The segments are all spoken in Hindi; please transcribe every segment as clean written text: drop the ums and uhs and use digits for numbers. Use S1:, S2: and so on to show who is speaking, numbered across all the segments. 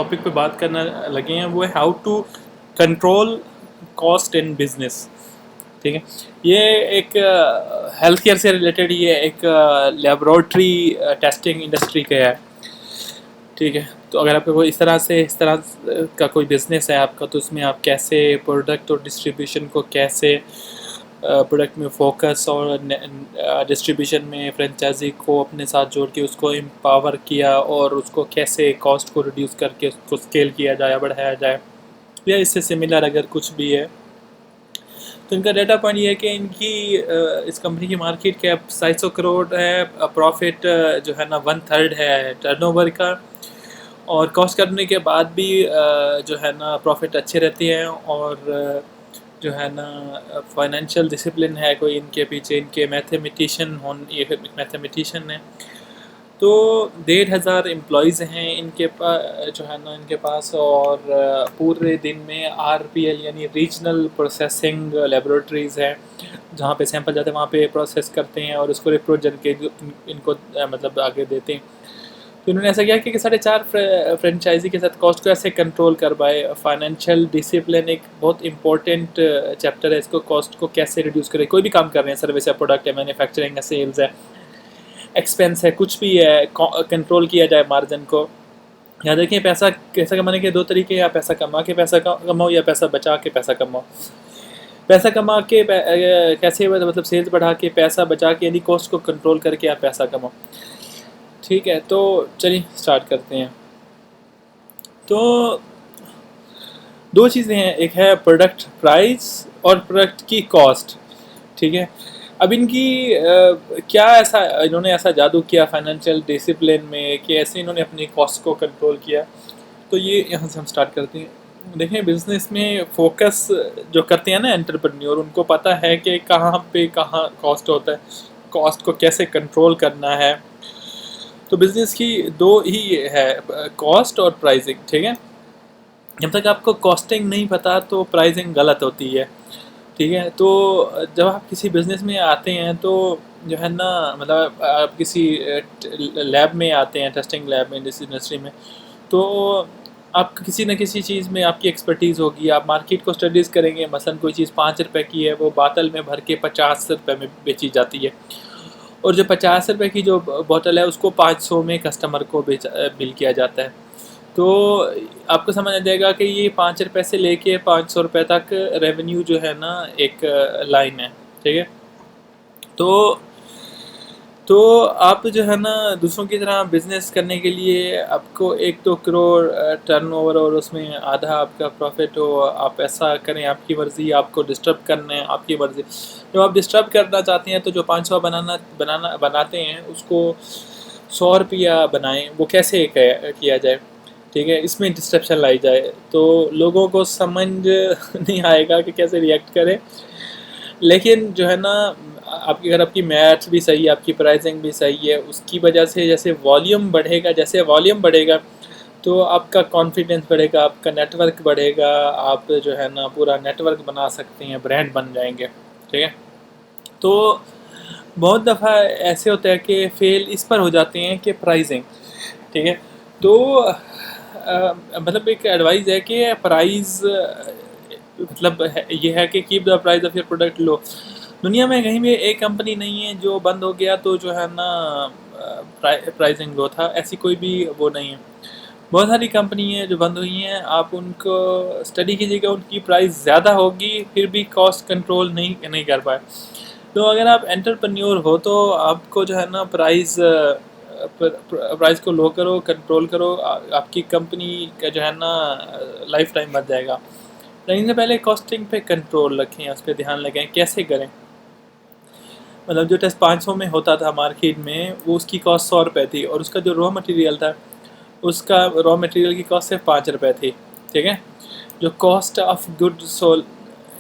S1: टॉपिक पे बात करना लगे हैं वो है how to control cost in business. ठीक है, ये एक हेल्थ केयर से रिलेटेड, ये एक लेबोरेटरी टेस्टिंग इंडस्ट्री का है। ठीक है, तो अगर आपका कोई इस तरह का कोई बिजनेस है आपका, तो उसमें आप कैसे प्रोडक्ट और डिस्ट्रीब्यूशन को कैसे प्रोडक्ट में फोकस और डिस्ट्रीब्यूशन में फ्रेंचाइजी को अपने साथ जोड़ के उसको एम्पावर किया और उसको कैसे कॉस्ट को रिड्यूस करके उसको स्केल किया जाए, बढ़ाया जाए, या इससे सिमिलर अगर कुछ भी है। तो इनका डाटा पॉइंट ये है कि इनकी इस कंपनी की मार्केट कैप 700 करोड़ है, प्रॉफिट जो है ना 1/3 है टर्नओवर का, और कॉस्ट करने के बाद भी जो है ना प्रॉफिट अच्छे रहते हैं, और जो है ना फाइनेंशियल डिसिप्लिन है कोई इनके पीछे, इनके ये मैथमेटिशियन है। तो 1,500 एम्प्लॉयज़ हैं इनके पास, जो है ना इनके पास, और पूरे दिन में RPL यानी रीजनल प्रोसेसिंग लेबोरेटरीज़ हैं, जहाँ पे सैंपल जाते हैं वहाँ पे प्रोसेस करते हैं और उसको रिप्रोजेक्ट के इनको मतलब आगे देते हैं। तो इन्होंने ऐसा किया कि 4.5 फ्रेंचाइजी के साथ कॉस्ट को ऐसे कंट्रोल कर पाए। फाइनेंशियल डिसिप्लिन एक बहुत इंपॉर्टेंट चैप्टर है, इसको कॉस्ट को कैसे रिड्यूस करें। कोई भी काम कर रहे हैं, सर्विस है, प्रोडक्ट है, मैन्युफैक्चरिंग है, सेल्स है, एक्सपेंस है, कुछ भी है, कंट्रोल किया जाए मार्जिन को। यहाँ देखिए, पैसा कमाने के दो तरीके, या पैसा कमा के पैसा कमाओ, या पैसा बचा के पैसा कमाओ। पैसा कमा के कैसे, मतलब सेल्स बढ़ा के, पैसा बचा के, यानी कॉस्ट को कंट्रोल करके आप पैसा कमाओ। ठीक है, तो चलिए स्टार्ट करते हैं। तो दो चीज़ें हैं, एक है प्रोडक्ट प्राइस और प्रोडक्ट की कॉस्ट। ठीक है, अब इनकी क्या ऐसा इन्होंने ऐसा जादू किया फाइनेंशियल डिसिप्लिन में कि ऐसे इन्होंने अपनी कॉस्ट को कंट्रोल किया। तो ये यहाँ से हम स्टार्ट करते हैं। देखें, बिजनेस में फोकस जो करते हैं ना एंटरप्रेन्योर, उनको पता है कि कहाँ कॉस्ट होता है, कॉस्ट को कैसे कंट्रोल करना है। तो बिज़नेस की दो ही है, कॉस्ट और प्राइसिंग। ठीक है, जब तक आपको कॉस्टिंग नहीं पता तो प्राइसिंग गलत होती है। ठीक है, तो जब आप किसी बिज़नेस में आते हैं तो जो है ना, मतलब आप किसी लैब में आते हैं, टेस्टिंग लैब में, इस इंडस्ट्री में, तो आप किसी न किसी चीज़ में आपकी एक्सपर्टीज़ होगी। आप मार्केट को स्टडीज़ करेंगे, मसलन कोई चीज़ 5 रुपए की है, वो बोतल में भर के 50 रुपए में बेची जाती है, और जो 50 रुपए की जो बोतल है उसको 500 में कस्टमर को बिल किया जाता है। तो आपको समझ आ जाएगा कि ये 5 रुपए से लेके 500 रुपए तक रेवेन्यू जो है ना एक लाइन है। ठीक है, तो आप जो है ना दूसरों की तरह बिजनेस करने के लिए आपको 1-2 करोड़ टर्नओवर और उसमें आधा आपका प्रॉफिट हो, आप ऐसा करें, आपकी मर्ज़ी। आपको डिस्टर्ब करना है, आपकी मर्ज़ी। जब आप डिस्टर्ब करना चाहते हैं तो जो 500 बनाते हैं उसको 100 रुपया बनाएं। वो कैसे किया जाए, ठीक है, इसमें डिस्ट्रप्शन लाई जाए, तो लोगों को समझ नहीं आएगा कि कैसे रिएक्ट करें। लेकिन जो है ना, आपकी मैथ्स भी सही है, आपकी प्राइसिंग भी सही है, उसकी वजह से जैसे वॉल्यूम बढ़ेगा तो आपका कॉन्फिडेंस बढ़ेगा, आपका नेटवर्क बढ़ेगा, आप जो है ना पूरा नेटवर्क बना सकते हैं, ब्रांड बन जाएंगे। ठीक है, तो बहुत दफ़ा ऐसे होता है कि फेल इस पर हो जाते हैं कि प्राइसिंग। ठीक है, तो मतलब एक एडवाइस है कि प्राइस, मतलब ये है कि keep the price of your product low. दुनिया में कहीं भी एक कंपनी नहीं है जो बंद हो गया तो जो है ना प्राइसिंग लो था, ऐसी कोई भी वो नहीं है। बहुत सारी कंपनी है जो बंद हुई हैं, आप उनको स्टडी कीजिएगा, उनकी प्राइस ज़्यादा होगी फिर भी कॉस्ट कंट्रोल नहीं कर पाए। तो अगर आप एंटरप्रेन्योर हो तो आपको जो है ना प्राइस को लो करो, कंट्रोल करो, आपकी कंपनी का जो है ना लाइफ टाइम बच जाएगा। लेकिन से पहले कॉस्टिंग पे कंट्रोल रखें, उस पर ध्यान लगाएं। कैसे करें, मतलब जो टेस्ट 500 में होता था मार्केट में, वो उसकी कॉस्ट 100 रुपये थी, और उसका जो रॉ मटेरियल था, उसका रॉ मटेरियल की कॉस्ट सिर्फ 5 रुपये थी। ठीक है, जो कॉस्ट ऑफ गुड सोल,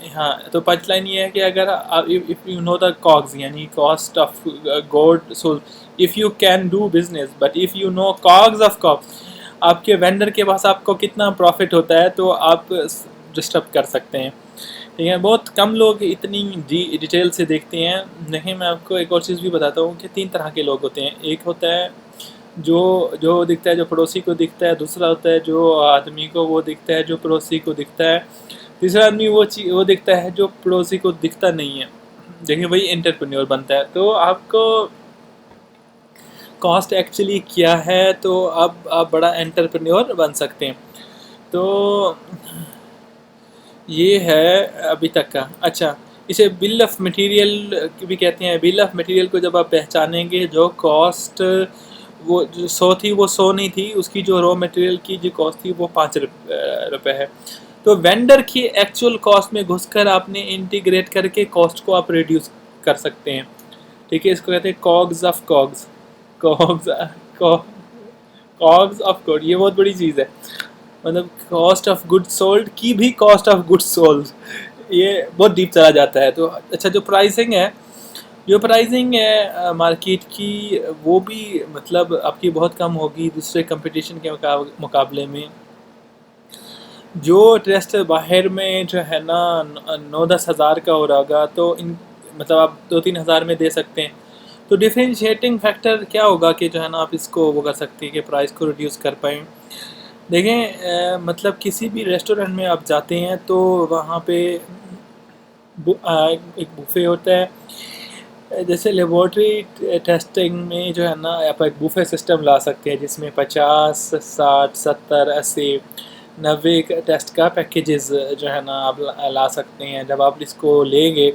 S1: हाँ, तो पंच लाइन ये है कि अगर आप, if you know the COGS यानी cost of good sold, if you can do business, but if you know COGS of COGS, आपके वेंडर के पास आपको कितना प्रॉफिट होता है तो आप डिस्टर्ब कर सकते हैं। ठीक है, बहुत कम लोग इतनी डिटेल से देखते हैं। नहीं, मैं आपको एक और चीज़ भी बताता हूँ कि 3 तरह के लोग होते हैं। एक होता है जो जो दिखता है जो पड़ोसी को दिखता है, दूसरा होता है जो आदमी को वो दिखता है जो पड़ोसी को दिखता है, तीसरा आदमी वो दिखता है जो पड़ोसी को दिखता नहीं है। देखिए वही एंटरप्रेन्योर बनता है। तो आपको कॉस्ट एक्चुअली क्या है, तो अब आप बड़ा एंटरप्रेन्योर बन सकते हैं। तो ये है अभी तक का। अच्छा, इसे बिल ऑफ मटेरियल भी कहते हैं। बिल ऑफ मटेरियल को जब आप पहचानेंगे, जो कॉस्ट वो जो 100 थी वो 100 नहीं थी, उसकी जो रॉ मटेरियल की जो कॉस्ट थी वो 5 रुपये है। तो वेंडर की एक्चुअल कॉस्ट में घुसकर आपने इंटीग्रेट करके कॉस्ट को आप रिड्यूस कर सकते हैं। ठीक है, इसको कहते हैं COGS of COGS. COGS COGS of good, ये बहुत बड़ी चीज़ है। मतलब कॉस्ट ऑफ गुड सोल्ड की भी कॉस्ट ऑफ गुड सोल्ड, ये बहुत डीप चला जाता है। तो अच्छा, जो प्राइसिंग है मार्केट की, वो भी मतलब आपकी बहुत कम होगी दूसरे कंपटीशन के मुकाबले में। जो टेस्ट बाहर में जो है ना 9-10 हज़ार का हो रहा होगा, तो इन मतलब आप 2-3 हज़ार में दे सकते हैं। तो डिफरेंशिएटिंग फैक्टर क्या होगा कि जो है ना आप इसको वो कर सकते हैं कि प्राइस को रिड्यूस कर पाएँ। देखें मतलब किसी भी रेस्टोरेंट में आप जाते हैं तो वहाँ पे एक बुफे होता है। जैसे लेबॉर्ट्री टेस्टिंग में जो है ना आप एक बुफे सिस्टम ला सकते हैं जिसमें 50, 60, 70, 80, 90 टेस्ट का पैकेजेस जो है ना आप ला सकते हैं। जब आप इसको लेंगे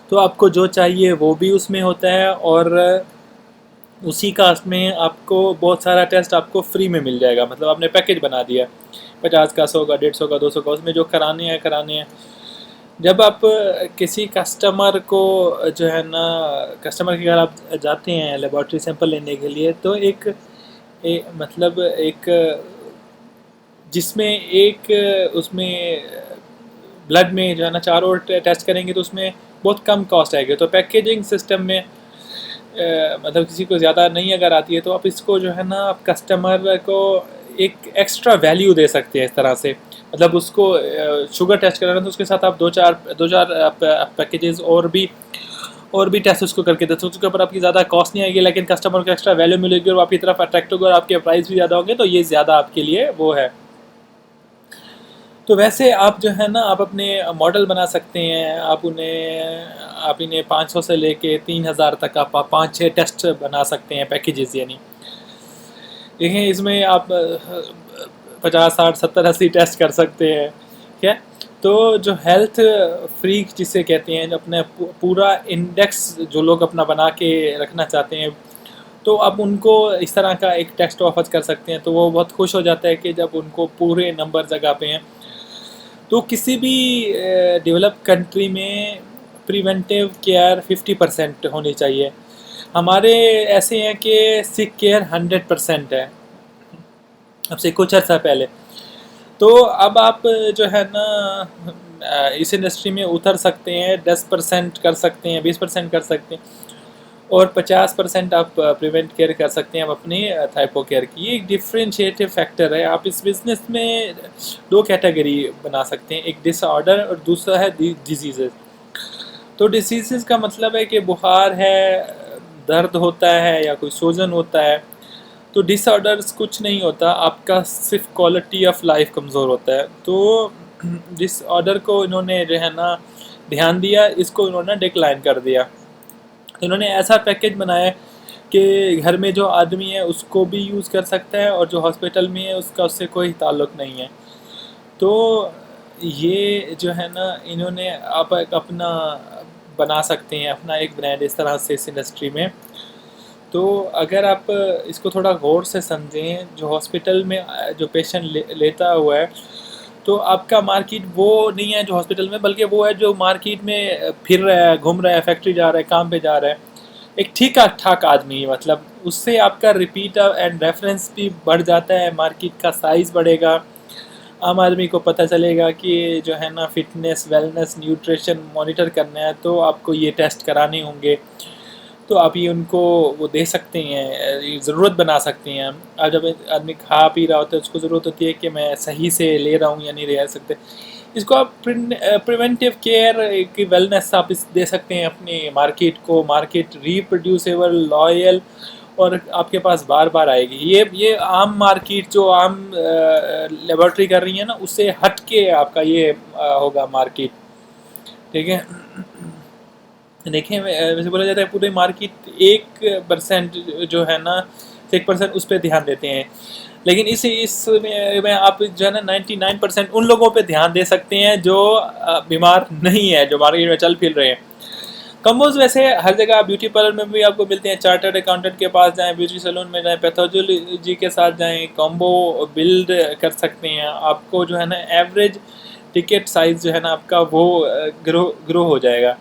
S1: तो आपको जो चाहिए वो भी उसमें होता है, और उसी कास्ट में आपको बहुत सारा टेस्ट आपको फ्री में मिल जाएगा। मतलब आपने पैकेज बना दिया 50 का, 100 का, 150 का, 200 का, उसमें जो कराने हैं। जब आप किसी कस्टमर को जो है ना, कस्टमर के घर आप जाते हैं लेबॉर्ट्री सैंपल लेने के लिए, तो मतलब एक जिसमें एक उसमें ब्लड में जो है ना चारों टेस्ट करेंगे तो उसमें बहुत कम कॉस्ट आएगी। तो पैकेजिंग सिस्टम में मतलब किसी को ज़्यादा नहीं अगर आती है तो आप इसको जो है ना आप कस्टमर को एक एक्स्ट्रा वैल्यू दे सकते हैं इस तरह से। मतलब उसको शुगर टेस्ट कराना तो उसके साथ आप दो चार पैकेजेस और भी टेस्ट उसको करके देते, उसके ऊपर आपकी ज़्यादा कॉस्ट नहीं आएगी, लेकिन कस्टमर को एक्स्ट्रा वैल्यू मिलेगी और आपकी तरफ अट्रैक्ट होगा और आपके प्राइस भी ज़्यादा होंगे। तो ये ज़्यादा आपके लिए वो है। तो वैसे आप जो है ना आप अपने मॉडल बना सकते हैं। आप इन्हें 500 से लेके 3000 तक आप 5-6 टेस्ट बना सकते हैं पैकेजेस। यानी देखें इसमें आप 50, 60, 70, 80 टेस्ट कर सकते हैं। ठीक है, तो जो हेल्थ फ्रीक जिसे कहते हैं, जो अपने पूरा इंडेक्स जो लोग अपना बना के रखना चाहते हैं, तो आप उनको इस तरह का एक टेस्ट ऑफर कर सकते हैं। तो वो बहुत खुश हो जाता है कि जब उनको पूरे नंबर जगह पे हैं। तो किसी भी डेवलप कंट्री में प्रिवेंटिव केयर 50% होनी चाहिए। हमारे ऐसे हैं कि सिक केयर 100% है अब से कुछ अर्सा पहले। तो अब आप जो है ना इस इंडस्ट्री में उतर सकते हैं, 10% कर सकते हैं, 20% कर सकते हैं, और 50% आप प्रिवेंट केयर कर सकते हैं आप अपनी थाइपो केयर की। ये एक डिफरेंशिएटिव फैक्टर है। आप इस बिज़नेस में 2 कैटेगरी बना सकते हैं, एक डिसऑर्डर और दूसरा है डिजीज़। तो डिसीज़ का मतलब है कि बुखार है, दर्द होता है या कोई सूजन होता है। तो डिसऑर्डर्स कुछ नहीं होता, आपका सिर्फ क्वालिटी ऑफ लाइफ कमज़ोर होता है। तो डिसऑर्डर को इन्होंने जो है ना ध्यान दिया, इसको इन्होंने डिक्लाइन कर दिया। तो इन्होंने ऐसा पैकेज बनाया कि घर में जो आदमी है उसको भी यूज़ कर सकता है और जो हॉस्पिटल में है उसका उससे कोई ताल्लुक़ नहीं है। तो ये जो है ना इन्होंने आप एक अपना बना सकते हैं अपना एक ब्रांड इस तरह से इस इंडस्ट्री में। तो अगर आप इसको थोड़ा गौर से समझें, जो हॉस्पिटल में जो पेशेंट लेता हुआ है, तो आपका मार्केट वो नहीं है जो हॉस्पिटल में, बल्कि वो है जो मार्केट में फिर रहा है, घूम रहा है, फैक्ट्री जा रहा है, काम पे जा रहा है, एक ठीक ठाक आदमी। मतलब उससे आपका रिपीट एंड रेफरेंस भी बढ़ जाता है, मार्केट का साइज़ बढ़ेगा, आम आदमी को पता चलेगा कि जो है ना फिटनेस, वेलनेस, न्यूट्रिशन मॉनिटर करना है तो आपको ये टेस्ट कराने होंगे। तो आप ये उनको वो दे सकते हैं, ज़रूरत बना सकते हैं। अब जब आदमी खा पी रहा होता है उसको ज़रूरत होती है कि मैं सही से ले रहा हूँ या नहीं ले सकते। इसको आप प्रिवेंटिव केयर की वेलनेस आप इस दे सकते हैं अपने मार्केट को। मार्केट रिप्रोड्यूसेबल, लॉयल और आपके पास बार बार आएगी। ये आम मार्केट जो आम लेबोरेटरी कर रही है ना, उससे हट के आपका ये होगा मार्केट। ठीक है, देखें वैसे बोला जाता है पूरे मार्केट 1% जो है ना, 1% उस पर ध्यान देते हैं, लेकिन इसमें आप जो है ना 99% उन लोगों पे ध्यान दे सकते हैं जो बीमार नहीं है, जो मार्केट में चल फिर रहे हैं। कम्बोज वैसे हर जगह ब्यूटी पार्लर में भी आपको मिलते हैं, चार्टर्ड अकाउंटेंट के पास जाएं, ब्यूटी सैलून में जाएं, पैथोलॉजी के साथ जाएं, कॉम्बो बिल्ड कर सकते हैं। आपको जो है ना एवरेज टिकट साइज़ जो है ना आपका वो ग्रो हो जाएगा।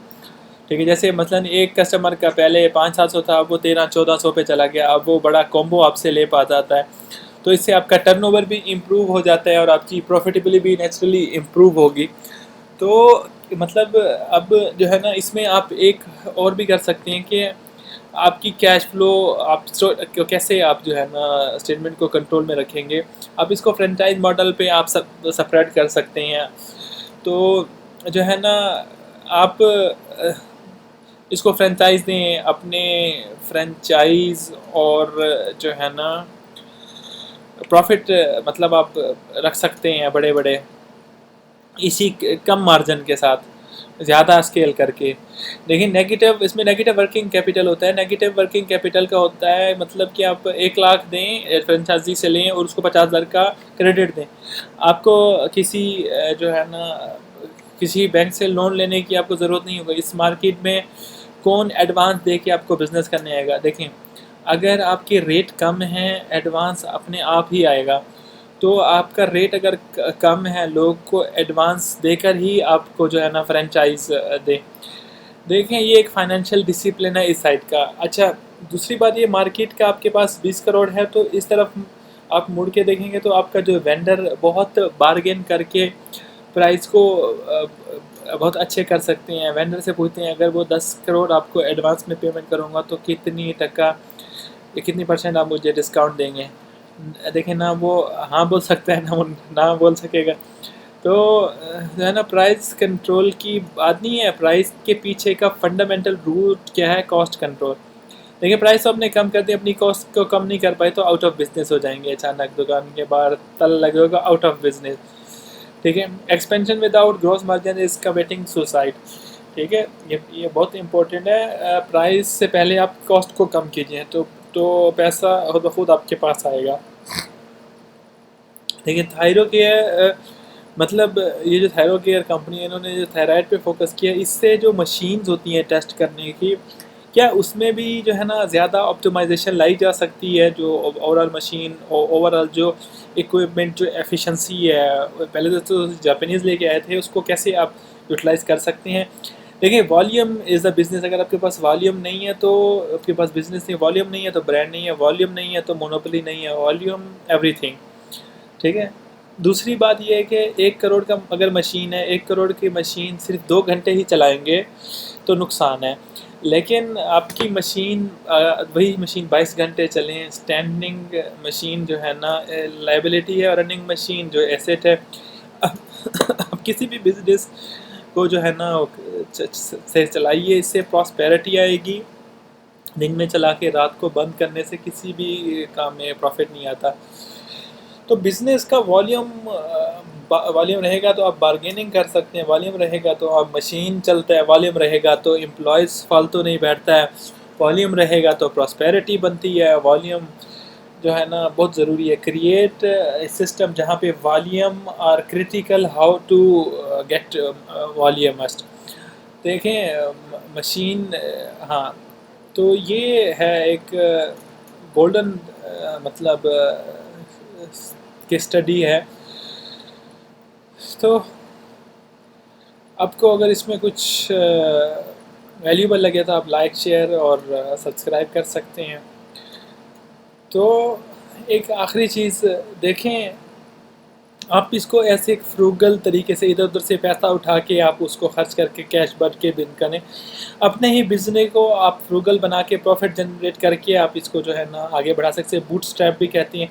S1: ठीक है, जैसे मसलन एक कस्टमर का पहले 500-700 था, अब वो 1300-1400 पे चला गया, अब वो बड़ा कॉम्बो आपसे ले पाता है, तो इससे आपका टर्नओवर भी इम्प्रूव हो जाता है और आपकी प्रॉफिटेबिलिटी भी नेचुरली इम्प्रूव होगी। तो मतलब अब जो है ना इसमें आप एक और भी कर सकते हैं कि आपकी कैश फ्लो आप कैसे आप जो है ना स्टेटमेंट को कंट्रोल में रखेंगे। आप इसको फ्रेंचाइज मॉडल पे आप सब सेपरेट कर सकते हैं। तो जो है ना आप इसको फ्रेंचाइज दें अपने फ्रेंचाइज, और जो है ना प्रॉफिट मतलब आप रख सकते हैं बड़े बड़े इसी कम मार्जिन के साथ, ज़्यादा स्केल करके। लेकिन नेगेटिव, इसमें नेगेटिव वर्किंग कैपिटल होता है। नेगेटिव वर्किंग कैपिटल का होता है मतलब कि आप 1 लाख दें फ्रेंचाइजी से लें और उसको 50,000 का क्रेडिट दें। आपको किसी जो है ना किसी बैंक से लोन लेने की आपको ज़रूरत नहीं होगी। इस मार्केट में कौन एडवांस दे के आपको बिज़नेस करने आएगा। देखें, अगर आपके रेट कम हैं एडवांस अपने आप ही आएगा। तो आपका रेट अगर कम है, लोग को एडवांस देकर ही आपको जो है ना फ्रेंचाइज दें। देखें, ये एक फाइनेंशियल डिसिप्लिन है इस साइड का। अच्छा, दूसरी बात, ये मार्केट का आपके पास 20 करोड़ है, तो इस तरफ आप मुड़ के देखेंगे तो आपका जो वेंडर बहुत बार्गेन करके प्राइस को बहुत अच्छे कर सकते हैं। वेंडर से पूछते हैं अगर वो 10 करोड़ आपको एडवांस में पेमेंट करूँगा तो कितनी टका, कितनी % आप मुझे डिस्काउंट देंगे। देखें ना, वो हाँ बोल सकता है, ना वो ना बोल सकेगा। तो जो है ना प्राइस कंट्रोल की बात नहीं है, प्राइस के पीछे का फंडामेंटल रूट क्या है, कॉस्ट कंट्रोल। देखिए, प्राइस तो आपने कम कर दी, अपनी कॉस्ट को कम नहीं कर पाए तो आउट ऑफ बिजनेस हो जाएंगे, अचानक दुकान के बाहर तल लगेगा, आउट ऑफ बिजनेस। ठीक है, expansion without gross margin is committing suicide. ठीक है, ये बहुत इंपॉर्टेंट है। प्राइस से पहले आप कॉस्ट को कम कीजिए तो पैसा खुद ब खुद आपके पास आएगा। देखिए, थायरो केयर मतलब ये जो थायरो केयर कंपनी है, इन्होंने जो थायराइड पे फोकस किया, इससे जो मशीन्स होती हैं टेस्ट करने की, क्या उसमें भी जो है ना ज़्यादा ऑप्टिमाइजेशन लाई जा सकती है। जो ओवरऑल मशीन और ओवरऑल जो इक्विपमेंट जो एफिशिएंसी है, पहले तो जापानीज़ लेके आए थे, उसको कैसे आप यूटिलाइज़ कर सकते हैं। देखिए, वॉल्यूम इज़ अ बिज़नेस। अगर आपके पास वॉल्यूम नहीं है तो आपके पास बिज़नेस नहीं है। वॉल्यूम नहीं है तो ब्रांड नहीं है। वॉल्यूम नहीं है तो मोनोपोली नहीं है। Volume everything. ठीक है, दूसरी बात यह है कि 1 करोड़ का अगर मशीन है, 1 करोड़ की मशीन सिर्फ 2 घंटे ही चलाएंगे तो नुकसान है। लेकिन आपकी मशीन वही मशीन 22 घंटे चलें, स्टैंडिंग मशीन जो है ना लाइबिलिटी है, और रनिंग मशीन जो एसेट है। अब किसी भी बिजनेस को जो है ना से चलाइए, इससे प्रॉस्पेरिटी आएगी। दिन में चला के रात को बंद करने से किसी भी काम में प्रॉफिट नहीं आता। तो बिज़नेस का वॉल्यूम रहेगा तो आप बार्गेनिंग कर सकते हैं, वॉल्यूम रहेगा तो आप मशीन चलता है, वॉल्यूम रहेगा तो एम्प्लॉयज़ फालतू नहीं बैठता है, वॉल्यूम रहेगा तो प्रॉस्पेरिटी बनती है। वॉल्यूम जो है ना बहुत ज़रूरी है। क्रिएट सिस्टम जहाँ पे volume are critical, how to get volume must. देखें, मशीन हाँ, तो ये है एक गोल्डन मतलब की स्टडी है। तो आपको अगर इसमें कुछ वैल्यूबल लगे तो आप लाइक, शेयर और सब्सक्राइब कर सकते हैं। तो एक आखिरी चीज़ देखें, आप इसको ऐसे एक फ्रूगल तरीके से इधर उधर से पैसा उठा के आप उसको खर्च करके कैश बढ़ के बिन करें। अपने ही बिजनेस को आप फ्रूगल बना के प्रॉफिट जनरेट करके आप इसको जो है ना आगे बढ़ा सकते हैं। बूट स्ट्रैप भी कहती हैं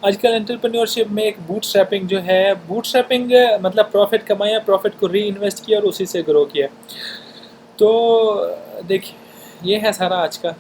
S1: आजकल एंटरप्रेन्योरशिप में। एक बूट स्ट्रैपिंग जो है, बूट स्ट्रैपिंग मतलब प्रॉफिट कमाया, प्रॉफिट को री इन्वेस्ट किया और उसी से ग्रो किया। तो देखिए, ये है सारा आज का।